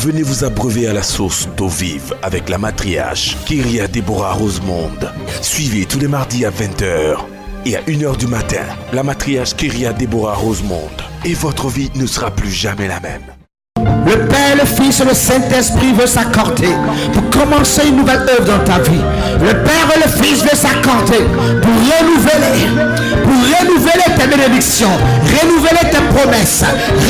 Venez vous abreuver à la source d'eau vive avec la matriarche Kyria Deborah Rosemonde. Suivez tous les mardis à 20h et à 1h du matin la matriarche Kyria Deborah Rosemonde. Et votre vie ne sera plus jamais la même. Le Père, le Fils et le Saint-Esprit veut s'accorder pour commencer une nouvelle œuvre dans ta vie. Le Père et le Fils veut s'accorder pour renouveler tes bénédictions, renouveler tes promesses,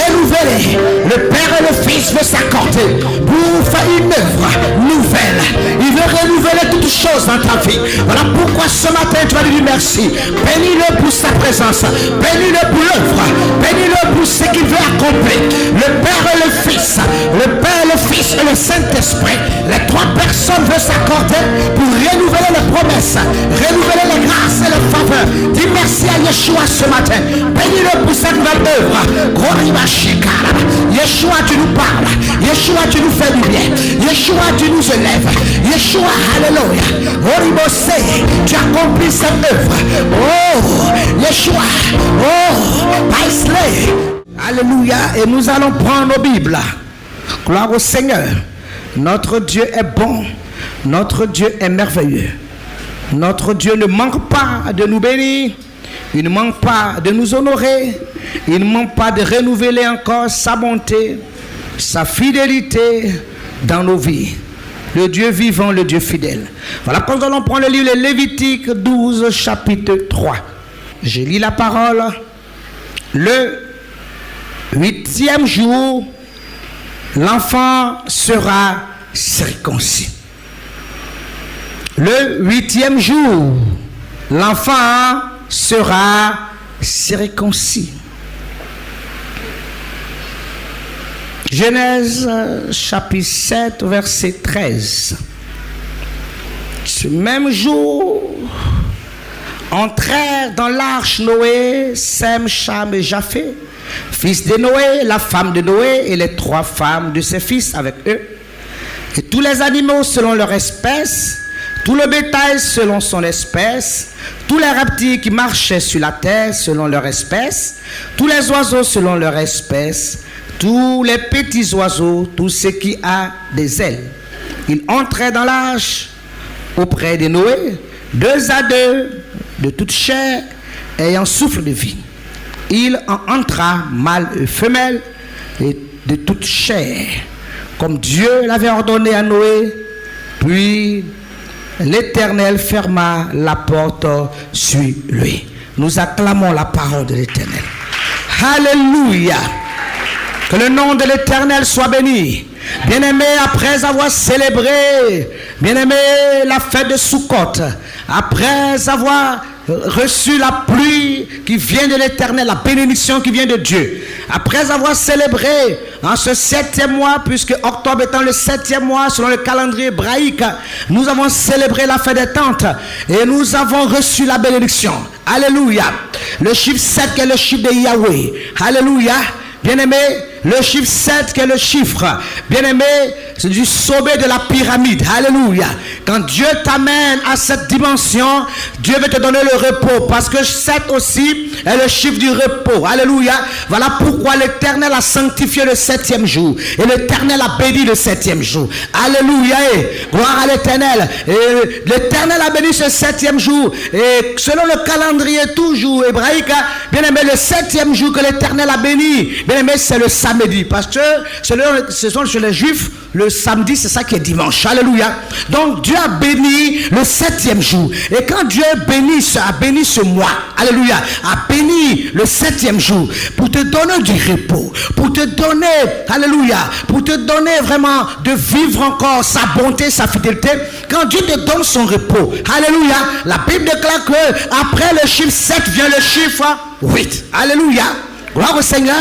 renouveler. Le Père et le Fils veut s'accorder pour faire une œuvre nouvelle. Il veut renouveler toutes choses dans ta vie. Voilà pourquoi ce matin tu vas lui dire merci. Bénis-le pour sa présence, bénis-le pour l'œuvre, bénis-le pour ce qu'il veut accomplir. Le Père et le Fils, le Père, le Fils et le Saint-Esprit, les trois personnes veulent s'accorder pour renouveler les promesses, renouveler les grâces et les faveurs. Dis merci à Yeshua ce matin. Bénis-le pour cette nouvelle œuvre. Yeshua, tu nous parles. Yeshua, tu nous fais du bien. Yeshua, tu nous élèves. Yeshua, alléluia. Tu accomplis cette œuvre. Oh, Yeshua. Oh, Paisley. Alléluia. Et nous allons prendre nos Bibles. Gloire au Seigneur. Notre Dieu est bon. Notre Dieu est merveilleux. Notre Dieu ne manque pas de nous bénir. Il ne manque pas de nous honorer. Il ne manque pas de renouveler encore sa bonté, sa fidélité dans nos vies. Le Dieu vivant, le Dieu fidèle. Voilà quand nous allons prendre le livre de Lévitique 12, chapitre 3. Je lis la parole. Le 8e jour, l'enfant sera circoncis. Le 8e jour, l'enfant sera circoncis. Genèse chapitre 7, verset 13. Ce même jour, entrèrent dans l'arche Noé, Sem, Cham et Japheth, fils de Noé, la femme de Noé et les trois femmes de ses fils avec eux, et tous les animaux selon leur espèce, tout le bétail selon son espèce, tous les reptiles qui marchaient sur la terre selon leur espèce, tous les oiseaux selon leur espèce, tous les petits oiseaux, tout ce qui a des ailes. Ils entraient dans l'arche auprès de Noé, deux à deux, de toute chair, ayant souffle de vie. Il en entra, mâle et femelle, et de toute chair, comme Dieu l'avait ordonné à Noé. Puis l'Éternel ferma la porte sur lui. Nous acclamons la parole de l'Éternel. Alléluia. Que le nom de l'Éternel soit béni. Bien-aimé, après avoir célébré, bien-aimé, la fête de Sukkot, après avoir reçu la pluie qui vient de l'Éternel, la bénédiction qui vient de Dieu, après avoir célébré en ce 7e mois, puisque octobre étant le 7e mois selon le calendrier hébraïque, nous avons célébré la fête des tentes et nous avons reçu la bénédiction. Alléluia. Le chiffre 7 qui est le chiffre de Yahweh. Alléluia. Bien-aimé, le chiffre 7 qui est le chiffre, bien-aimé, c'est du sommet de la pyramide. Alléluia. Quand Dieu t'amène à cette dimension, Dieu veut te donner le repos, parce que 7 aussi est le chiffre du repos. Alléluia. Voilà pourquoi l'Éternel a sanctifié le 7e jour et l'Éternel a béni le 7e jour. Alléluia. Et gloire à l'Éternel. Et l'Éternel a béni ce 7e jour, et selon le calendrier toujours hébraïque, bien-aimé, le 7e jour que l'Éternel a béni, bien-aimé, c'est le samedi, parce que ce sont chez les Juifs, le samedi, c'est ça qui est dimanche. Alléluia. Donc Dieu a béni le 7e jour. Et quand Dieu a béni ce mois, alléluia, a béni le 7e jour pour te donner du repos, pour te donner, alléluia, pour te donner vraiment de vivre encore sa bonté, sa fidélité. Quand Dieu te donne son repos, alléluia, la Bible déclare que après le chiffre 7 vient le chiffre 8. Alléluia. Gloire au Seigneur.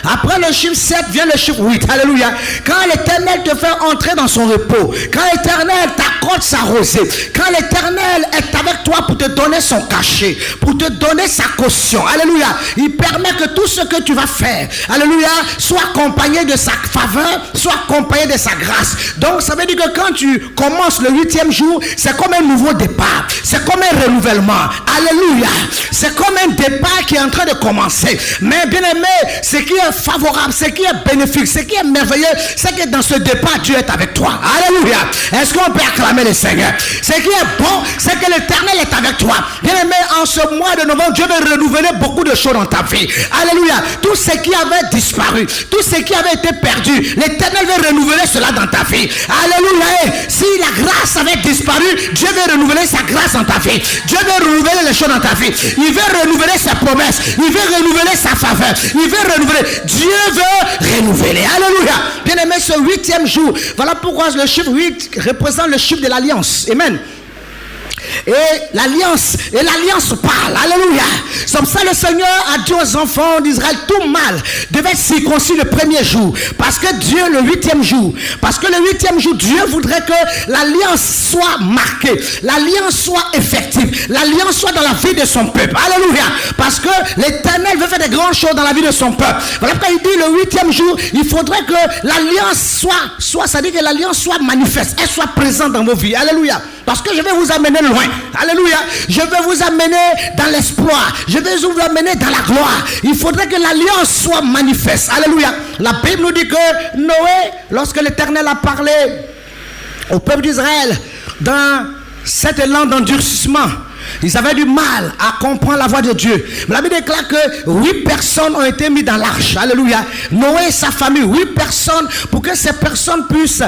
Après le chiffre 7 vient le chiffre 8. Alléluia. Quand l'Éternel te fait entrer dans son repos, quand l'Éternel t'accorde sa rosée, quand l'Éternel est avec toi pour te donner son cachet, pour te donner sa caution, alléluia, il permet que tout ce que tu vas faire, alléluia, soit accompagné de sa faveur, soit accompagné de sa grâce. Donc ça veut dire que quand tu commences le 8e jour, c'est comme un nouveau départ, c'est comme un renouvellement. Alléluia. C'est comme un départ qui est en train de commencer. Mais bien aimé, ce qui est est favorable, ce qui est bénéfique, ce qui est merveilleux, c'est que dans ce départ, Dieu est avec toi. Alléluia. Est-ce qu'on peut acclamer le Seigneur? Ce qui est bon, c'est que l'Éternel est avec toi. Bien-aimé, en ce mois de novembre, Dieu va renouveler beaucoup de choses dans ta vie. Alléluia. Tout ce qui avait disparu, tout ce qui avait été perdu, l'Éternel va renouveler cela dans ta vie. Alléluia. Si la grâce avait disparu, Dieu va renouveler sa grâce dans ta vie. Dieu va renouveler les choses dans ta vie. Il veut renouveler sa promesse. Il veut renouveler sa faveur. Il veut renouveler. Dieu veut renouveler. Alléluia. Bien-aimé, ce 8e jour, voilà pourquoi le chiffre 8 représente le chiffre de l'alliance. Amen. Et l'alliance parle. Alléluia. C'est comme ça le Seigneur a dit aux enfants d'Israël, tout mâle devait être circoncis le premier jour. Parce que Dieu, le 8e jour, Dieu voudrait que l'alliance soit marquée, l'alliance soit effective, l'alliance soit dans la vie de son peuple. Alléluia. Parce que l'Éternel veut faire des grandes choses dans la vie de son peuple. Voilà pourquoi il dit le 8e jour, il faudrait que l'alliance soit, ça dit que l'alliance soit manifeste, elle soit présente dans vos vies. Alléluia. Parce que je vais vous amener loin. Alléluia. Je vais vous amener dans l'espoir. Je vais vous amener dans la gloire. Il faudrait que l'alliance soit manifeste. Alléluia. La Bible nous dit que Noé, lorsque l'Éternel a parlé au peuple d'Israël dans cet élan d'endurcissement, ils avaient du mal à comprendre la voix de Dieu. Mais la Bible déclare que 8 personnes ont été mises dans l'arche. Alléluia. Noé et sa famille, 8 personnes, pour que ces personnes puissent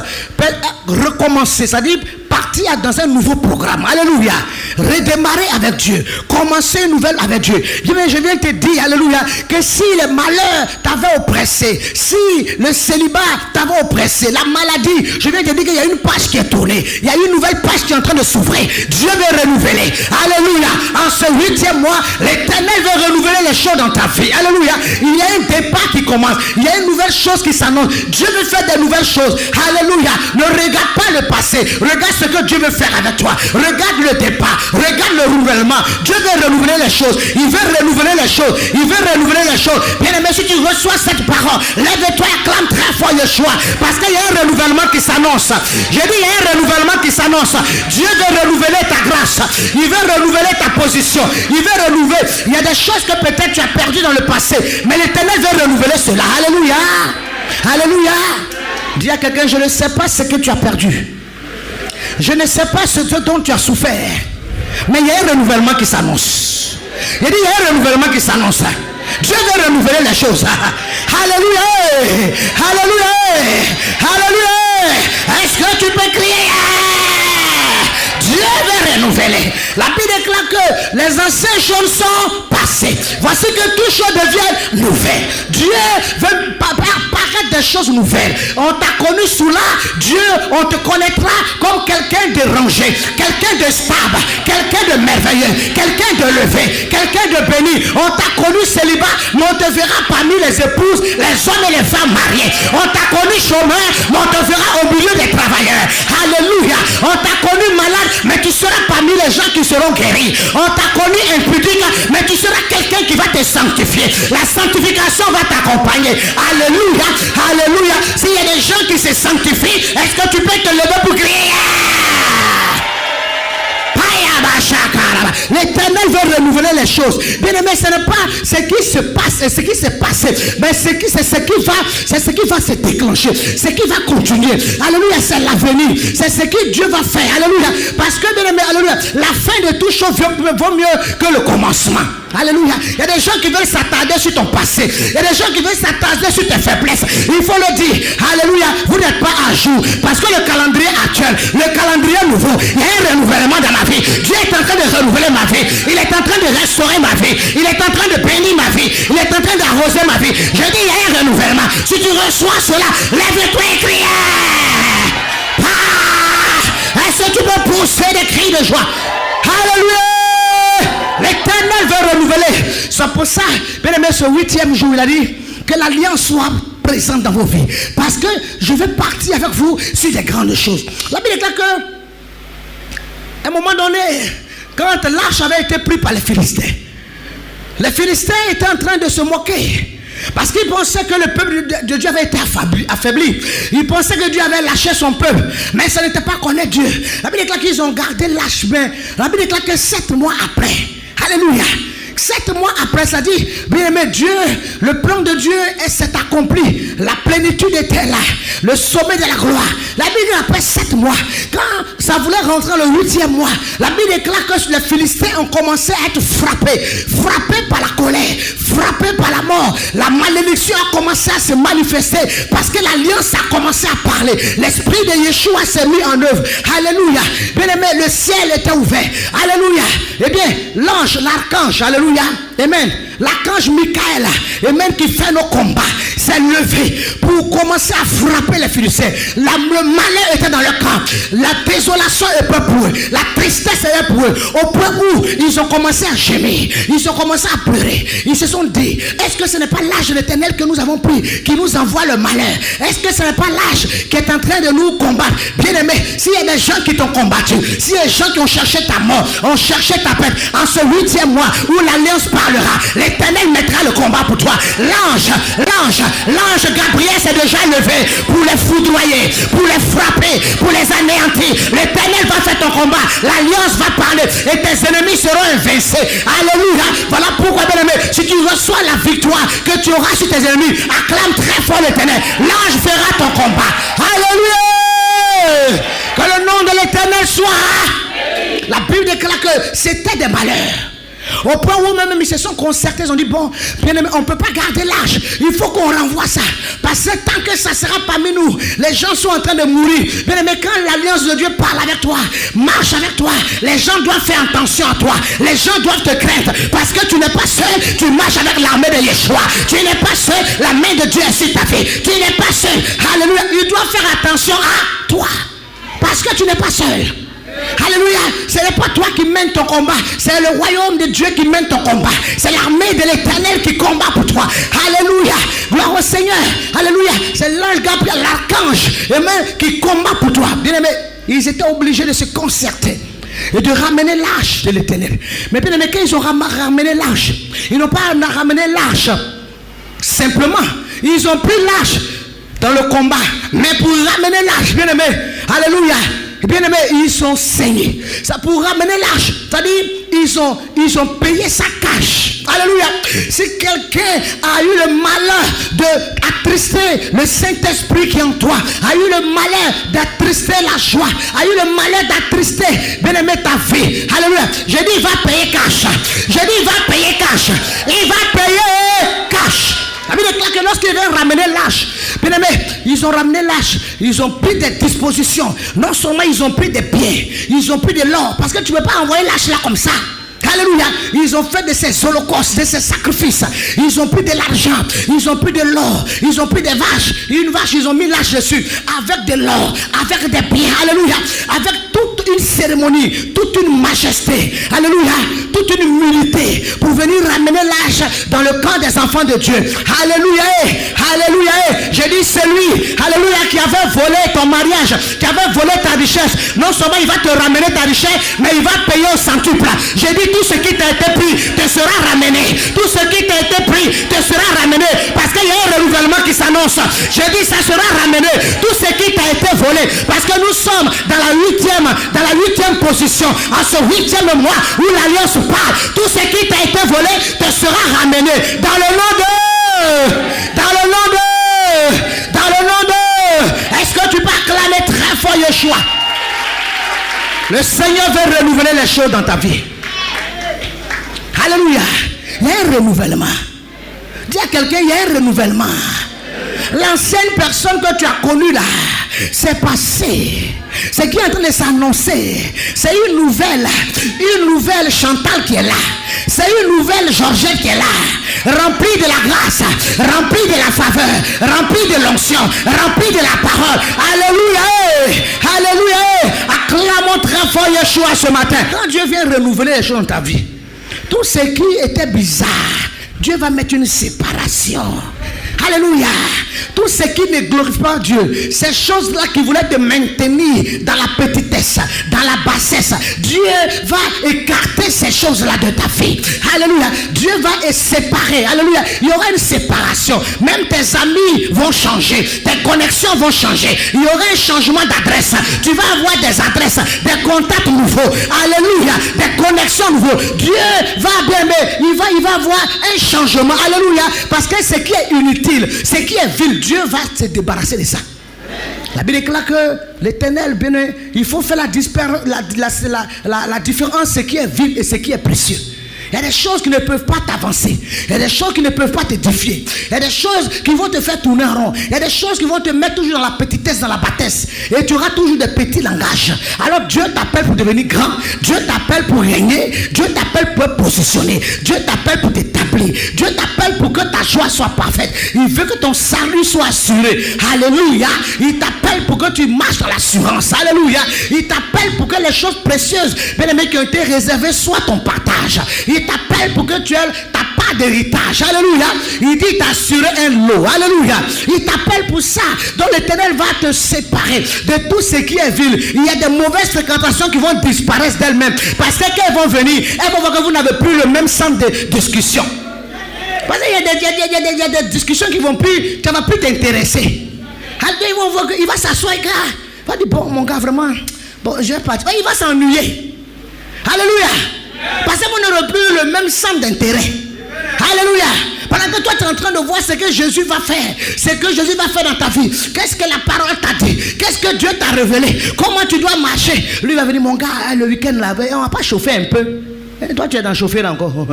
recommencer. C'est-à-dire partir dans un nouveau programme. Alléluia. Redémarrer avec Dieu. Commencer une nouvelle avec Dieu. Je viens te dire, alléluia, que si le malheur t'avait oppressé, si le célibat t'avait oppressé, la maladie, je viens te dire qu'il y a une page qui est tournée. Il y a une nouvelle page qui est en train de s'ouvrir. Dieu veut renouveler. Alléluia. En ce 8e mois, l'Éternel veut renouveler les choses dans ta vie. Alléluia. Il y a un départ qui commence. Il y a une nouvelle chose qui s'annonce. Dieu veut faire des nouvelles choses. Alléluia. Ne regarde pas le passé. Regarde ce que Dieu veut faire avec toi. Regarde le départ. Regarde le renouvellement. Dieu veut renouveler les choses. Il veut renouveler les choses. Il veut renouveler les choses. Bien aimé, si tu reçois cette parole, lève-toi et acclame très fort Yeshua. Parce qu'il y a un renouvellement qui s'annonce. J'ai dit, il y a un renouvellement qui s'annonce. Dieu veut renouveler ta grâce. Il veut renouveler ta position. Il veut renouveler. Il y a des choses que peut-être tu as perdues dans le passé. Mais l'Éternel veut renouveler cela. Alléluia. Alléluia. Dis à quelqu'un, je ne sais pas ce que tu as perdu. Je ne sais pas ce dont tu as souffert. Mais il y a un renouvellement qui s'annonce. Il dit, il y a un renouvellement qui s'annonce. Dieu veut renouveler les choses. Alléluia. Alléluia. Alléluia. Est-ce que tu peux crier? Dieu veut renouveler. La Bible déclare que les anciennes choses sont passées. Voici que toutes choses deviennent nouvelles. Dieu veut paraître des choses nouvelles. On t'a connu sous là. Dieu, on te connaîtra comme quelqu'un de rangé, quelqu'un de stable, quelqu'un de merveilleux, quelqu'un de levé, quelqu'un de béni. On t'a connu célibat, mais on te verra parmi les épouses, les hommes et les femmes mariés. On t'a connu chômeur, mais on te verra au milieu des travailleurs. Alléluia. On t'a connu malade, mais tu seras parmi les gens qui seront guéris. On t'a connu impudique, mais tu seras quelqu'un qui va te sanctifier. La sanctification va t'accompagner. Alléluia. Alléluia. S'il y a des gens qui se sanctifient, est-ce que tu peux te lever pour crier? L'Éternel veut renouveler les choses. Bien aimé, ce n'est pas ce qui se passe et ce qui s'est passé, mais c'est ce qui va se déclencher, ce qui va continuer. Alléluia, c'est l'avenir, c'est ce que Dieu va faire. Alléluia, parce que bien aimé, alléluia, la fin de toute chose vaut mieux que le commencement. Alléluia. Il y a des gens qui veulent s'attarder sur ton passé. Il y a des gens qui veulent s'attarder sur tes faiblesses. Il faut le dire. Alléluia. Vous n'êtes pas à jour. Parce que le calendrier actuel, le calendrier nouveau, il y a un renouvellement dans ma vie. Dieu est en train de renouveler ma vie. Il est en train de restaurer ma vie. Il est en train de bénir ma vie. Il est en train d'arroser ma vie. Je dis, il y a un renouvellement. Si tu reçois cela, lève-toi et crie. Est-ce que tu peux pousser des cris de joie? Alléluia. L'Éternel veut renouveler. C'est pour ça, bien aimé, ce 8e jour, il a dit que l'alliance soit présente dans vos vies. Parce que je vais partir avec vous sur des grandes choses. La Bible déclare que, à un moment donné, quand l'arche avait été prise par les Philistins étaient en train de se moquer. Parce qu'ils pensaient que le peuple de Dieu avait été affaibli. Ils pensaient que Dieu avait lâché son peuple. Mais ce n'était pas connaître Dieu. La Bible déclare qu'ils ont gardé l'arche. Mais la Bible déclare que 7 mois après, alléluia, 7 mois après, ça dit, bien aimé, Dieu, le plan de Dieu s'est accompli. La plénitude était là. Le sommet de la gloire. La Bible, après 7 mois, quand ça voulait rentrer le 8e mois, la Bible déclare que les Philistins ont commencé à être frappés. Frappés par la colère, frappés par la mort. La malédiction a commencé à se manifester parce que l'alliance a commencé à parler. L'esprit de Yeshua s'est mis en œuvre. Alléluia. Bien aimé, le ciel était ouvert. Alléluia. Eh bien, l'ange, l'archange, alléluia. Amen. L'archange Michael, amen, qui fait nos combats, s'est levé pour commencer à frapper les Philistins. Le malheur était dans leur camp. La désolation était pour eux. La tristesse était pour eux. Au point où ils ont commencé à gémir. Ils ont commencé à pleurer. Ils se sont dit, est-ce que ce n'est pas l'âge de l'Éternel que nous avons pris qui nous envoie le malheur? Est-ce que ce n'est pas l'âge qui est en train de nous combattre? Bien aimé, s'il y a des gens qui t'ont combattu, s'il y a des gens qui ont cherché ta mort, ont cherché ta perte, en ce 8e mois où l'alliance parlera, l'Éternel mettra le combat pour toi. L'ange Gabriel s'est déjà levé pour les foudroyer, pour les frapper, pour les anéantir. L'Éternel va faire ton combat. L'alliance va parler et tes ennemis seront invincés. Alléluia. Voilà pourquoi, bien aimé, si tu reçois la victoire que tu auras sur tes ennemis, acclame très fort l'Éternel. L'ange fera ton combat. Alléluia. Que le nom de l'Éternel soit. La Bible déclare que c'était des malheurs. Au point où même ils se sont concertés, ils ont dit, bon, bien aimé, on ne peut pas garder l'âge. Il faut qu'on renvoie ça. Parce que tant que ça sera parmi nous, les gens sont en train de mourir. Bien aimé, quand l'alliance de Dieu parle avec toi, marche avec toi, les gens doivent faire attention à toi. Les gens doivent te craindre. Parce que tu n'es pas seul, tu marches avec l'armée de Yeshua. Tu n'es pas seul, la main de Dieu est sur ta vie. Tu n'es pas seul. Alléluia. Ils doivent faire attention à toi. Parce que tu n'es pas seul. Alléluia. Ce n'est pas toi qui mènes ton combat. C'est le royaume de Dieu qui mène ton combat. C'est l'armée de l'Éternel qui combat pour toi. Alléluia. Gloire au Seigneur. Alléluia. C'est l'ange Gabriel, l'archange, qui combat pour toi. Bien aimé, ils étaient obligés de se concerter et de ramener l'arche de l'Éternel. Mais bien aimé, quand ils ont ramené l'arche, ils n'ont pas ramené l'arche simplement. Ils ont pris l'arche dans le combat. Mais pour ramener l'arche, bien aimé, alléluia, bien aimé, ils sont saignés. Ça pour ramener l'arche, c'est-à-dire ils ont payé sa cash. Alléluia. Si quelqu'un a eu le malheur d'attrister le Saint-Esprit qui est en toi, a eu le malheur d'attrister la joie, a eu le malheur d'attrister, bien aimé, ta vie. Alléluia. J'ai dit, il va payer cash. J'ai dit, il va payer cash. Il va payer cash. La Bible déclare que lorsqu'ils viennent ramener l'arche, bien aimé, ils ont ramené l'arche, ils ont pris des dispositions. Non seulement ils ont pris des biens, ils ont pris de l'or, parce que tu ne peux pas envoyer l'arche là comme ça. Alléluia. Ils ont fait de ces holocaustes, de ces sacrifices. Ils ont pris de l'argent, ils ont pris de l'or, ils ont pris des vaches. Une vache, ils ont mis l'arche dessus, avec de l'or, avec des biens. Alléluia. Avec toute une cérémonie, toute une majesté. Alléluia. Toute une humilité pour venir ramener l'arche dans le camp des enfants de Dieu. Alléluia. Alléluia. J'ai dit celui, alléluia, qui avait volé ton mariage, qui avait volé ta richesse. Non seulement il va te ramener ta richesse, mais il va payer au centuple. J'ai dit tout ce qui t'a été pris te sera ramené. Tout ce qui t'a été pris te sera ramené. Parce qu'il y a un renouvellement qui s'annonce. J'ai dit ça sera ramené. Tout ce qui t'a été volé. Parce que nous sommes dans la huitième position. En ce 8e mois où l'alliance parle. Tout ce qui t'a été volé te sera ramené. Dans le nom de... Est-ce que tu peux acclamer très fort Yeshua? Le Seigneur veut renouveler les choses dans ta vie. Alléluia. Il y a un renouvellement. Dis à quelqu'un, il y a un renouvellement. L'ancienne personne que tu as connue là, c'est passé. Ce qui est en train de s'annoncer, c'est une nouvelle Chantal qui est là. C'est une nouvelle Georgette qui est là. Remplie de la grâce, remplie de la faveur, remplie de l'onction, remplie de la parole. Alléluia. Alléluia. Acclamons très fort Yeshua ce matin. Quand Dieu vient renouveler les choses dans ta vie, tout ce qui était bizarre, Dieu va mettre une séparation. Alléluia. Tout ce qui ne glorifie pas Dieu, ces choses-là qui voulaient te maintenir dans la petitesse, faiblesse, dans la bassesse, Dieu va écarter ces choses-là de ta vie. Alléluia. Dieu va séparer. Alléluia. Il y aura une séparation. Même tes amis vont changer. Tes connexions vont changer. Il y aura un changement d'adresse. Tu vas avoir des adresses, des contacts nouveaux. Alléluia. Des connexions nouveaux. Dieu va bien, mais il va avoir un changement. Alléluia. Parce que ce qui est inutile, ce qui est vil, Dieu va se débarrasser de ça. La Bible déclare que l'Éternel, il faut faire la différence, ce qui est vil et ce qui est précieux. Il y a des choses qui ne peuvent pas t'avancer. Il y a des choses qui ne peuvent pas te défier. Il y a des choses qui vont te faire tourner en rond. Il y a des choses qui vont te mettre toujours dans la petitesse, dans la bassesse. Et tu auras toujours des petits langages. Alors Dieu t'appelle pour devenir grand. Dieu t'appelle pour régner. Dieu t'appelle pour te positionner. Dieu t'appelle pour t'établir. Dieu t'appelle pour que ta joie soit parfaite. Il veut que ton salut soit assuré. Alléluia. Il t'appelle pour que tu marches dans l'assurance. Alléluia. Il t'appelle pour que les choses précieuses, bien-aimés, qui ont été réservées, soient ton partage. Il t'appelle pour que tu aies ta part d'héritage. Alléluia. Il dit t'assurer un lot. Alléluia. Il t'appelle pour ça. Donc l'Éternel va te séparer de tout ce qui est vil. Il y a des mauvaises fréquentations qui vont disparaître d'elles-mêmes. Parce que quand elles vont venir, elles vont voir que vous n'avez plus le même centre de discussion. Parce qu'il y a des discussions qui vont plus, ça ne va plus t'intéresser. Ils vont voir qu'il va s'asseoir, gars. Il va dire, bon, mon gars, vraiment, bon, je vais partir. Il va s'ennuyer. Alléluia. Parce que vous n'aurez plus le même centre d'intérêt. Alléluia. Pendant que toi tu es en train de voir ce que Jésus va faire, ce que Jésus va faire dans ta vie, qu'est-ce que la parole t'a dit, qu'est-ce que Dieu t'a révélé, comment tu dois marcher. Lui va venir, mon gars, le week-end là, on va pas chauffer un peu. Et toi tu es dans chauffer encore.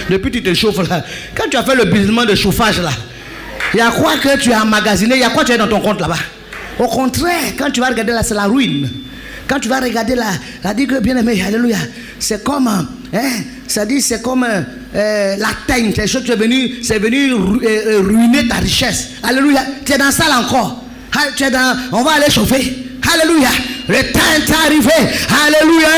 Depuis tu te chauffes là. Quand tu as fait le business de chauffage là, il y a quoi que tu as emmagasiné, il y a quoi tu as dans ton compte là-bas. Au contraire, quand tu vas regarder là, c'est la ruine. Quand tu vas regarder là, dit que bien aimé, alléluia, c'est comme, ça dit, c'est comme la teigne, c'est venu ruiner ta richesse. Alléluia, tu es dans ça là encore. Tu es dans, on va aller chauffer. Alléluia. Le temps est arrivé. Alléluia.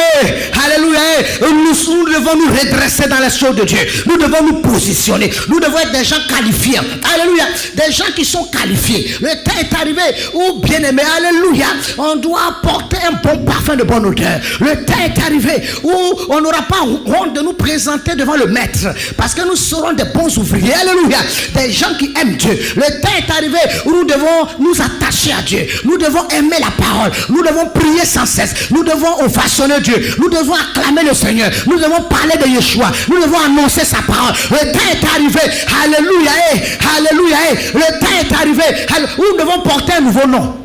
Alléluia. Nous devons nous redresser dans les choses de Dieu. Nous devons nous positionner. Nous devons être des gens qualifiés. Alléluia. Des gens qui sont qualifiés. Le temps est arrivé où, bien aimé, alléluia, on doit porter un bon parfum de bonne odeur. Le temps est arrivé où on n'aura pas honte de nous présenter devant le maître. Parce que nous serons des bons ouvriers. Alléluia. Des gens qui aiment Dieu. Le temps est arrivé où nous devons nous attacher à Dieu. Nous devons aimer la parole. Nous devons prier sans cesse. Nous devons ovationner Dieu. Nous devons acclamer le Seigneur. Nous devons parler de Yeshua. Nous devons annoncer sa parole. Le temps est arrivé. Alléluia. Alléluia. Le temps est arrivé. Où nous devons porter un nouveau nom.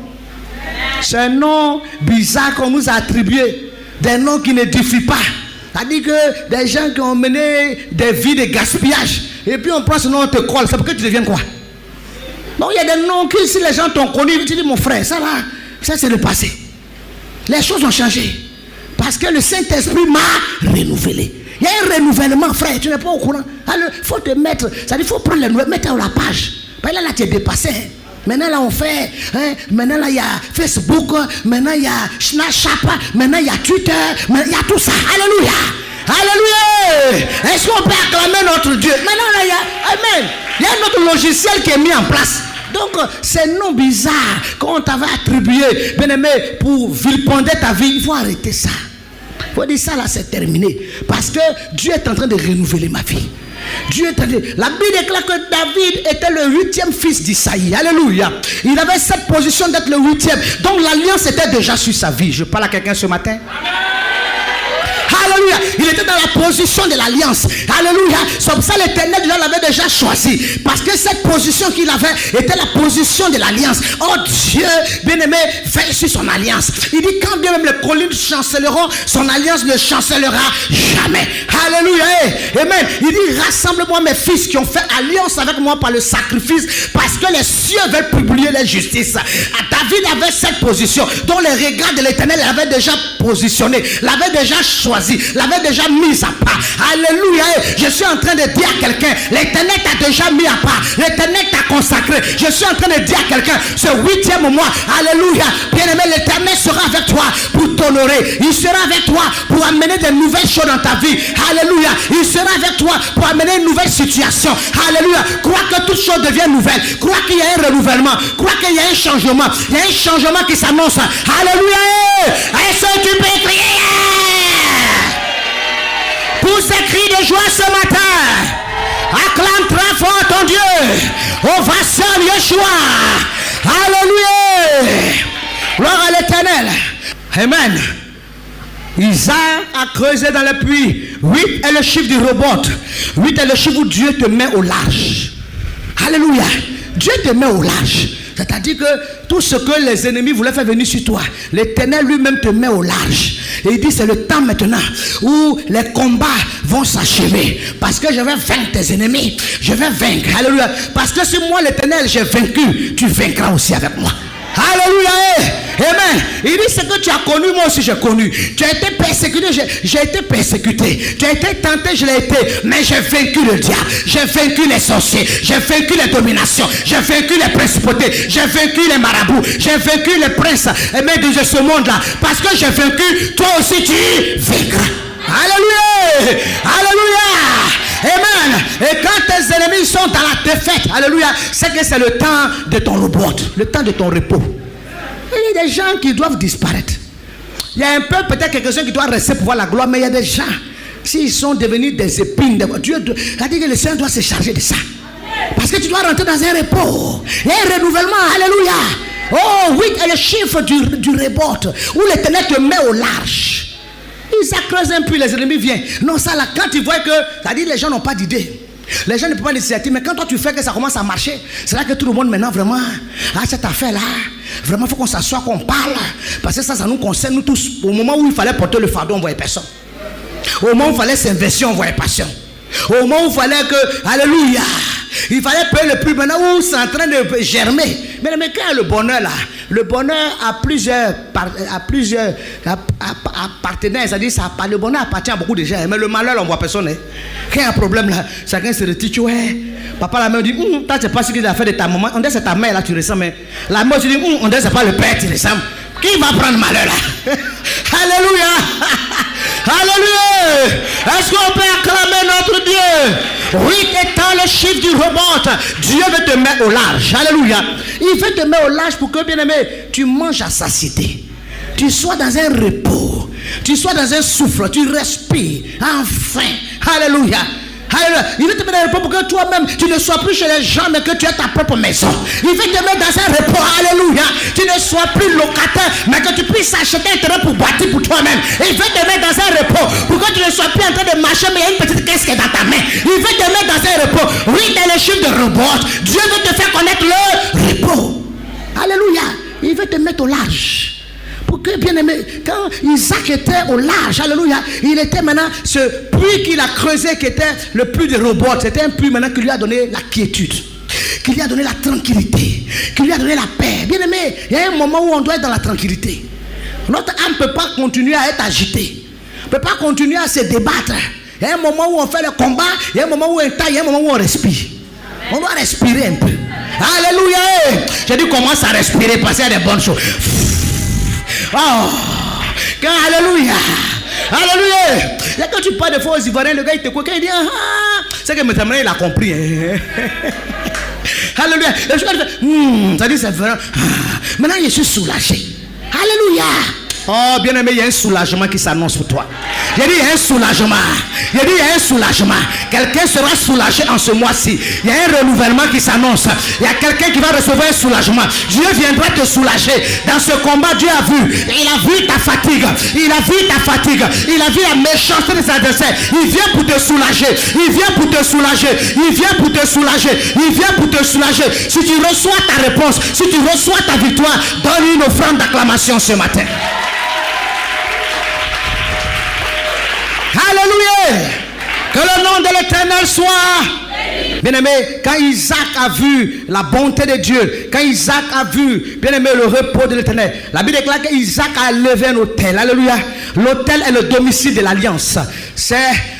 C'est un nom bizarre qu'on nous a attribué. Des noms qui n'édifient pas. C'est-à-dire que des gens qui ont mené des vies de gaspillage. Et puis on prend ce nom, on te colle. C'est pour que tu deviennes quoi? Donc il y a des noms que si les gens t'ont connu, tu dis mon frère, ça va. Ça c'est le passé. Les choses ont changé. Parce que le Saint-Esprit m'a renouvelé. Il y a un renouvellement, frère. Tu n'es pas au courant. Alors, il faut te mettre. Ça dit, il faut prendre les nouvelles, mettre à la page. Là, tu es dépassé. Maintenant, là, on fait. Maintenant, là, il y a Facebook. Maintenant, il y a Snapchat. Maintenant, il y a Twitter. Maintenant, il y a tout ça. Alléluia. Alléluia. Est-ce qu'on peut acclamer notre Dieu? Maintenant, là, il y a. Amen. Il y a notre logiciel qui est mis en place. Donc, ces noms bizarres qu'on t'avait attribués, bien aimé, pour vilipender ta vie, il faut arrêter ça. Il faut dire ça là, c'est terminé. Parce que Dieu est en train de renouveler ma vie. Dieu est en train de... La Bible déclare que David était le 8e fils d'Isaïe. Alléluia. Il avait cette position d'être le 8e. Donc l'alliance était déjà sur sa vie. Je parle à quelqu'un ce matin. Alléluia. Il était dans la position de l'alliance. Alléluia. Comme ça, l'Éternel l'avait déjà choisi. Parce que cette position qu'il avait était la position de l'alliance. Oh Dieu, bien-aimé, veille sur son alliance. Il dit quand bien même les collines chancelleront, son alliance ne chancellera jamais. Alléluia. Amen. Il dit rassemble-moi mes fils qui ont fait alliance avec moi par le sacrifice. Parce que les cieux veulent publier la justice. David avait cette position dont les regards de l'Éternel l'avaient déjà positionné, l'avait déjà choisi. choisie, l'avait déjà mise à part. Alléluia. Je suis en train de dire à quelqu'un, l'Éternel t'a déjà mis à part. L'Éternel t'a consacré. Je suis en train de dire à quelqu'un, ce 8e mois, alléluia, bien-aimé, l'Éternel sera avec toi pour t'honorer. Il sera avec toi pour amener de nouvelles choses dans ta vie. Alléluia. Il sera avec toi pour amener une nouvelle situation. Alléluia. Crois que toute chose devient nouvelle. Crois qu'il y a un renouvellement. Crois qu'il y a un changement. Il y a un changement qui s'annonce. Alléluia. Est-ce que tu peux crier pour ces cris de joie ce matin? Acclame très fort ton Dieu. Ovation Yeshua. Alléluia. Gloire à l'Éternel. Amen. Isaac a creusé dans le puits. 8 est le chiffre du robot. 8 est le chiffre où Dieu te met au large. Alléluia. Dieu te met au large. C'est-à-dire que tout ce que les ennemis voulaient faire venir sur toi, l'Éternel lui-même te met au large. Et il dit, c'est le temps maintenant où les combats vont s'achever. Parce que je vais vaincre tes ennemis. Je vais vaincre. Alléluia. Parce que si moi, l'Éternel, j'ai vaincu, tu vaincras aussi avec moi. Alléluia. Amen. Il dit, ce que tu as connu, moi aussi j'ai connu. Tu as été persécuté, j'ai été persécuté. Tu as été tenté, je l'ai été. Mais j'ai vaincu le diable. J'ai vaincu les sorciers. J'ai vaincu les dominations. J'ai vaincu les principautés. J'ai vaincu les marabouts. J'ai vaincu les princes de ce monde-là. Parce que j'ai vaincu, toi aussi tu vaincras. Alléluia. Alléluia. Amen. Et quand tes ennemis sont dans la défaite, alléluia, c'est que c'est le temps de ton repos, le temps de ton repos. Il y a des gens qui doivent disparaître. Il y a un peu, peut-être quelques-uns qui doivent rester pour voir la gloire, mais il y a des gens, s'ils sont devenus des épines, Dieu a dit que le Seigneur doit se charger de ça. Parce que tu dois rentrer dans un repos. Il y a un renouvellement, alléluia. Oh, 8 est le chiffre du repos, où l'Éternel te met au large. Isaac creuse un puits, les ennemis viennent. Non, ça là, quand tu vois que, c'est-à-dire les gens n'ont pas d'idée. Les gens ne peuvent pas d'initiative, mais quand toi tu fais que ça commence à marcher, c'est là que tout le monde maintenant vraiment, cette affaire-là, vraiment il faut qu'on s'assoie, qu'on parle. Parce que ça nous concerne, nous tous. Au moment où il fallait porter le fardeau, on ne voyait personne. Au moment où il fallait s'investir, on ne voyait personne. Au moment où il fallait que, alléluia, il fallait payer le prix. Maintenant où c'est en train de germer. Mais quand le bonheur là, le bonheur a plusieurs partenaires, c'est-à-dire le bonheur appartient à beaucoup de gens, mais le malheur on voit personne. Quand il y a un problème là, chacun se retire, tu vois. Papa la mère dit, toi tu sais pas ce qu'il a fait de ta maman, on dirait c'est ta mère là tu ressens, mais la mère tu dis, on dirait c'est pas le père tu ressens. Qui va prendre malheur là? Alléluia. Alléluia. Est-ce qu'on peut acclamer notre Dieu? 8 étant le chiffre du robot, Dieu veut te mettre au large. Alléluia. Il veut te mettre au large pour que, bien aimé, tu manges à satiété. Tu sois dans un repos. Tu sois dans un souffle. Tu respires. Enfin. Alléluia. Alléluia. Il veut te mettre dans un repos pour que toi-même, tu ne sois plus chez les gens, mais que tu aies ta propre maison. Il veut te mettre dans un repos. Alléluia. Tu ne sois plus locataire, mais que tu puisses acheter un terrain pour bâtir pour toi-même. Il veut te mettre dans un repos pour que tu ne sois plus en train de marcher, mais il y a une petite caisse qui est dans ta main. Il veut te mettre dans un repos. Oui, dans le chiffre de robot, Dieu veut te faire connaître le repos. Alléluia. Il veut te mettre au large. Pour que, bien aimé, quand Isaac était au large, alléluia, il était maintenant ce puits qu'il a creusé qui était le puits de robot. C'était un puits maintenant qui lui a donné la quiétude, qui lui a donné la tranquillité, qui lui a donné la paix. Bien aimé, il y a un moment où on doit être dans la tranquillité. Notre âme ne peut pas continuer à être agitée, ne peut pas continuer à se débattre. Il y a un moment où on fait le combat, il y a un moment où on taille, il y a un moment où on respire. On doit respirer un peu. Alléluia. J'ai dit commence à respirer, passer à des bonnes choses. Oh, alléluia. Alléluia. Et quand tu parles de fois aux Ivoiriens, le gars il te croit, il dit c'est que maintenant il a compris. Alléluia. Et je dis, ça dit c'est vrai. Maintenant je suis soulagé. Alléluia. Oh, bien aimé, il y a un soulagement qui s'annonce pour toi. J'ai dit, il y a un soulagement. J'ai dit, il y a un soulagement. Quelqu'un sera soulagé en ce mois-ci. Il y a un renouvellement qui s'annonce. Il y a quelqu'un qui va recevoir un soulagement. Dieu viendra te soulager. Dans ce combat, Dieu a vu. Il a vu ta fatigue. Il a vu ta fatigue. Il a vu la méchanceté de ses adversaires. Il vient pour te soulager. Il vient pour te soulager. Il vient pour te soulager. Il vient pour te soulager. Si tu reçois ta réponse, si tu reçois ta victoire, donne une offrande d'acclamation ce matin. Alléluia. Que le nom de l'Éternel soit. Bien-aimé, quand Isaac a vu la bonté de Dieu, quand Isaac a vu, bien-aimé, le repos de l'Éternel, la Bible déclare qu'Isaac a levé un autel. Alléluia. L'autel est le domicile de l'alliance. C'est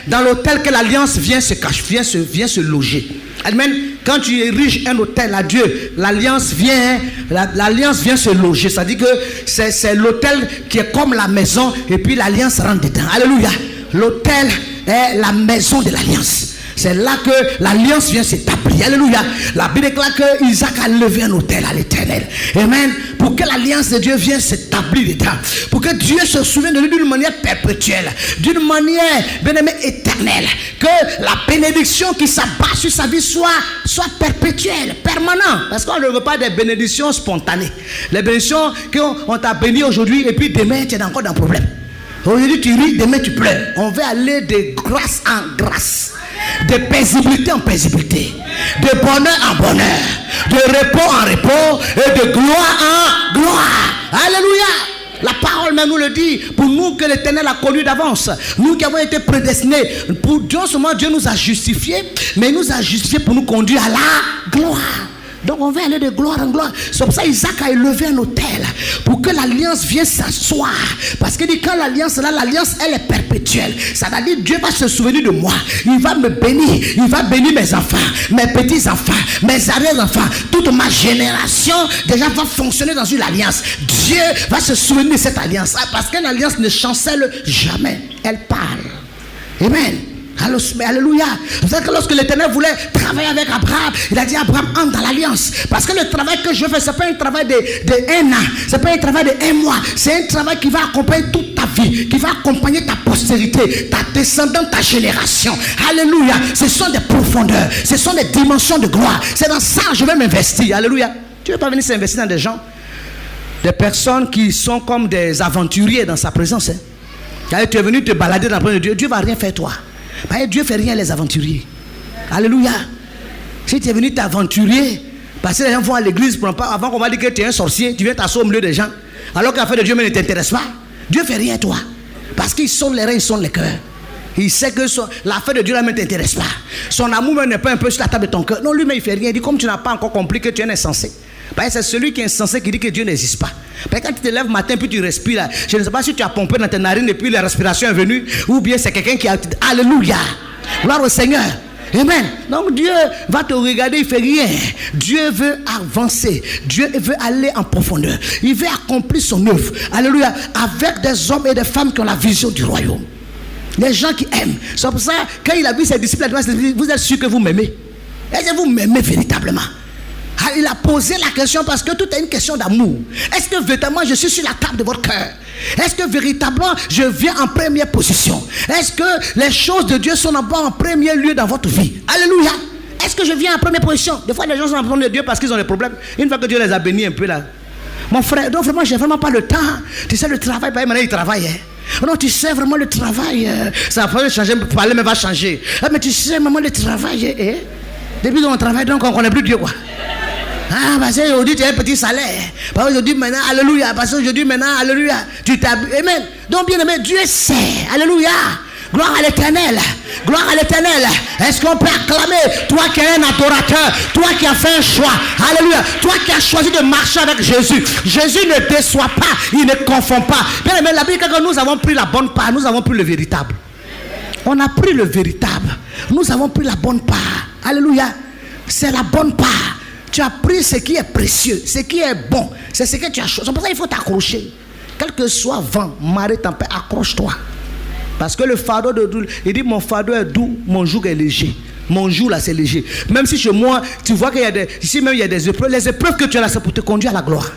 dans l'autel que l'alliance vient se cacher, vient se loger. Amen. Quand tu ériges un autel à Dieu, l'alliance vient se loger. Ça dit que c'est l'autel qui est comme la maison et puis l'alliance rentre dedans. Alléluia. L'autel est la maison de l'alliance. C'est là que l'alliance vient s'établir. Alléluia. La Bible déclare que Isaac a levé un autel à l'Éternel. Amen. Pour que l'alliance de Dieu vienne s'établir dedans. Pour que Dieu se souvienne de lui d'une manière perpétuelle. D'une manière, bien aimé, éternelle. Que la bénédiction qui s'abat sur sa vie soit perpétuelle, permanente. Parce qu'on ne veut pas des bénédictions spontanées. Les bénédictions qu'on t'a béni aujourd'hui et puis demain tu es encore dans un problème. Aujourd'hui tu ris, demain tu pleures. On veut aller de grâce en grâce. De paisibilité en paisibilité, de bonheur en bonheur, de repos en repos et de gloire en gloire. Alléluia. La parole même nous le dit. Pour nous que l'Éternel a connu d'avance, nous qui avons été prédestinés, pour Dieu seulement, Dieu nous a justifiés, mais il nous a justifiés pour nous conduire à la gloire. Donc on va aller de gloire en gloire. C'est pour ça Isaac a élevé un autel pour que l'alliance vienne s'asseoir. Parce qu'il dit quand l'alliance est là, l'alliance elle est perpétuelle. Ça veut dire Dieu va se souvenir de moi. Il va me bénir. Il va bénir mes enfants, mes petits-enfants, mes arrière-enfants. Toute ma génération déjà va fonctionner dans une alliance. Dieu va se souvenir de cette alliance. Parce qu'une alliance ne chancelle jamais. Elle parle. Amen. Alléluia. Vous savez que lorsque l'Éternel voulait travailler avec Abraham, il a dit Abraham entre dans l'alliance. Parce que le travail que je fais, ce n'est pas un travail de 1 an, ce n'est pas un travail de 1 mois, c'est un travail qui va accompagner toute ta vie, qui va accompagner ta postérité, ta descendante, ta génération. Alléluia. Ce sont des profondeurs, ce sont des dimensions de gloire. C'est dans ça que je vais m'investir. Alléluia. Tu ne veux pas venir s'investir dans des gens, des personnes qui sont comme des aventuriers dans sa présence. Tu es venu te balader dans la présence de Dieu, Dieu ne va rien faire toi. Dieu ne fait rien les aventuriers. Alléluia. Si tu es venu t'aventurer, parce que les gens vont à l'église avant qu'on va dire que tu es un sorcier, tu viens t'asseoir au milieu des gens, alors que l'affaire de Dieu ne t'intéresse pas. Dieu ne fait rien toi. Parce qu'il sonne les reins, il sonne les cœurs. Il sait que l'affaire de Dieu ne t'intéresse pas. Son amour n'est pas un peu sur la table de ton cœur. Non, lui-même il ne fait rien. Il dit comme tu n'as pas encore compris que tu es insensé. C'est celui qui est insensé qui dit que Dieu n'existe pas. Quand tu te lèves le matin puis tu respires, je ne sais pas si tu as pompé dans tes narines et puis la respiration est venue, ou bien c'est quelqu'un qui a... Alléluia. Gloire au Seigneur. Amen. Donc Dieu va te regarder, il ne fait rien. Dieu veut avancer. Dieu veut aller en profondeur. Il veut accomplir son œuvre. Alléluia. Avec des hommes et des femmes qui ont la vision du royaume. Les gens qui aiment. C'est pour ça, quand il a vu ses disciples, vous êtes sûr que vous m'aimez? Est-ce que vous m'aimez véritablement? Il a posé la question parce que tout est une question d'amour. Est-ce que véritablement je suis sur la table de votre cœur? Est-ce que véritablement je viens en première position? Est-ce que les choses de Dieu sont d'abord en premier lieu dans votre vie? Alléluia. Est-ce que je viens en première position? Des fois les gens sont en premier de Dieu parce qu'ils ont des problèmes. Une fois que Dieu les a bénis un peu là. Mon frère, donc vraiment j'ai vraiment pas le temps. Tu sais le travail, maintenant il travaille. Non, tu sais vraiment le travail. Ça va changer, parler mais va changer. Mais tu sais vraiment le travail. Depuis qu'on travaille donc on ne connaît plus Dieu quoi. Ah, parce qu'aujourd'hui tu as un petit salaire. Parce qu'aujourd'hui maintenant, alléluia. Parce qu'aujourd'hui maintenant, alléluia. Tu t'habilles. Amen. Donc bien aimé, Dieu sait. Alléluia. Gloire à l'Éternel. Gloire à l'Éternel. Est-ce qu'on peut acclamer? Toi qui es un adorateur, toi qui as fait un choix. Alléluia. Toi qui as choisi de marcher avec Jésus. Jésus ne déçoit pas. Il ne confond pas. Bien aimé, la Bible, quand nous avons pris la bonne part, nous avons pris le véritable. On a pris le véritable. Nous avons pris la bonne part. Alléluia. C'est la bonne part. Tu as pris ce qui est précieux, ce qui est bon. C'est ce que tu as choisi. C'est pour ça qu'il faut t'accrocher. Quel que soit vent, marée, tempête, accroche-toi. Parce que le fardeau de doux, il dit mon fardeau est doux, mon joug est léger. Mon joug là c'est léger. Même si chez moi, tu vois qu'il y a des... Ici même il y a des épreuves. Les épreuves que tu as là, c'est pour te conduire à la gloire.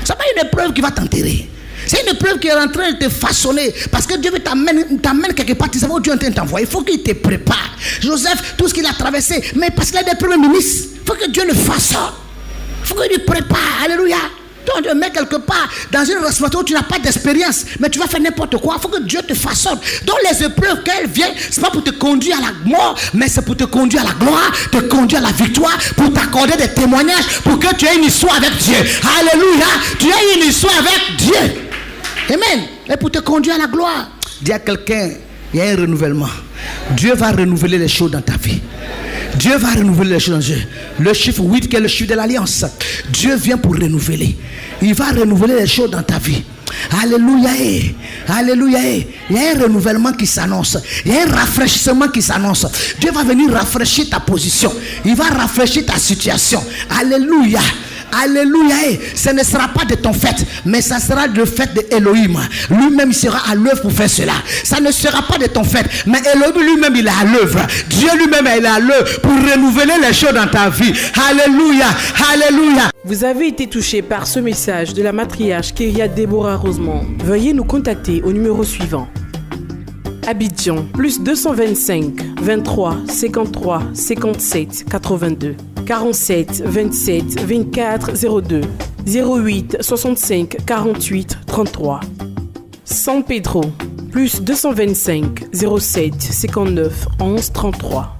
Ce n'est pas une épreuve qui va t'enterrer. C'est une épreuve qui est en train de te façonner. Parce que Dieu t'amène quelque part. Tu sais où Dieu est en train de t'envoyer. Il faut qu'il te prépare. Joseph, tout ce qu'il a traversé. Mais parce qu'il a des premiers ministres, il faut que Dieu le fasse. Il faut qu'il lui prépare. Alléluia. Donc Dieu met quelque part dans une responsabilité où tu n'as pas d'expérience. Mais tu vas faire n'importe quoi. Il faut que Dieu te façonne. Donc les épreuves qu'elles viennent, ce n'est pas pour te conduire à la mort. Mais c'est pour te conduire à la gloire. Te conduire à la victoire. Pour t'accorder des témoignages. Pour que tu aies une histoire avec Dieu. Alléluia. Tu aies une histoire avec Dieu. Amen. Et pour te conduire à la gloire. Dis à quelqu'un, il y a un renouvellement. Dieu va renouveler les choses dans ta vie. Dieu va renouveler les choses en Dieu. Le chiffre 8 qui est le chiffre de l'alliance. Dieu vient pour renouveler. Il va renouveler les choses dans ta vie. Alléluia. Alléluia. Il y a un renouvellement qui s'annonce. Il y a un rafraîchissement qui s'annonce. Dieu va venir rafraîchir ta position. Il va rafraîchir ta situation. Alléluia. Alléluia. Ce ne sera pas de ton fait, mais ça sera le fait d'Elohim. Lui-même sera à l'œuvre pour faire cela. Ça ne sera pas de ton fait, mais Elohim lui-même il est à l'œuvre. Dieu lui-même il est à l'œuvre pour renouveler les choses dans ta vie. Alléluia. Alléluia. Vous avez été touché par ce message de la matriarche Kyria Deborah Rosemond. Veuillez nous contacter au numéro suivant. Abidjan, plus 225 23 53 57 82 47 27 24 02 08 65 48 33. San Pedro, plus 225 07 59 11 33